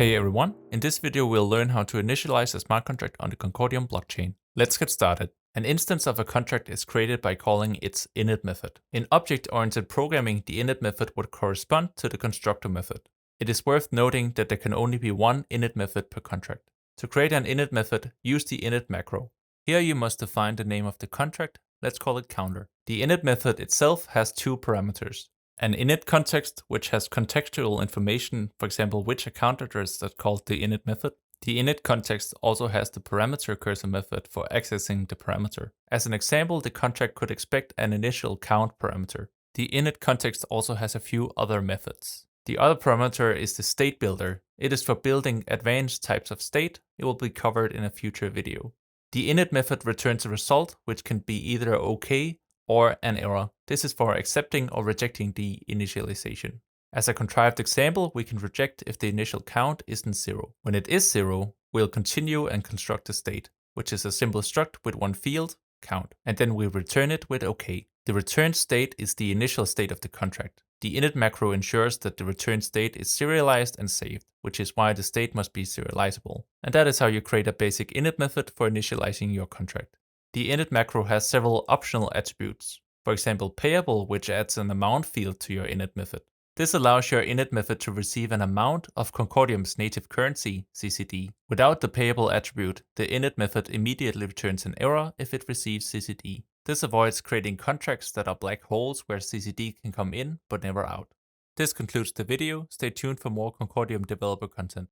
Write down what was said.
Hey everyone, in this video we'll learn how to initialize a smart contract on the Concordium blockchain. Let's get started. An instance of a contract is created by calling its init method. In object-oriented programming, the init method would correspond to the constructor method. It is worth noting that there can only be one init method per contract. To create an init method, use the init macro. Here you must define the name of the contract. Let's call it counter. The init method itself has two parameters. An init context, which has contextual information, for example, which account address that called the init method. The init context also has the parameter cursor method for accessing the parameter. As an example, the contract could expect an initial count parameter. The init context also has a few other methods. The other parameter is the state builder. It is for building advanced types of state. It will be covered in a future video. The init method returns a result, which can be either OK or an error. This is for accepting or rejecting the initialization. As a contrived example, we can reject if the initial count isn't 0. When it is 0, we'll continue and construct a state, which is a simple struct with one field, count, and then we return it with OK. The returned state is the initial state of the contract. The init macro ensures that the returned state is serialized and saved, which is why the state must be serializable. And that is how you create a basic init method for initializing your contract. The init macro has several optional attributes. For example, payable, which adds an amount field to your init method. This allows your init method to receive an amount of Concordium's native currency, CCD. Without the payable attribute, the init method immediately returns an error if it receives CCD. This avoids creating contracts that are black holes where CCD can come in but never out. This concludes the video. Stay tuned for more Concordium developer content.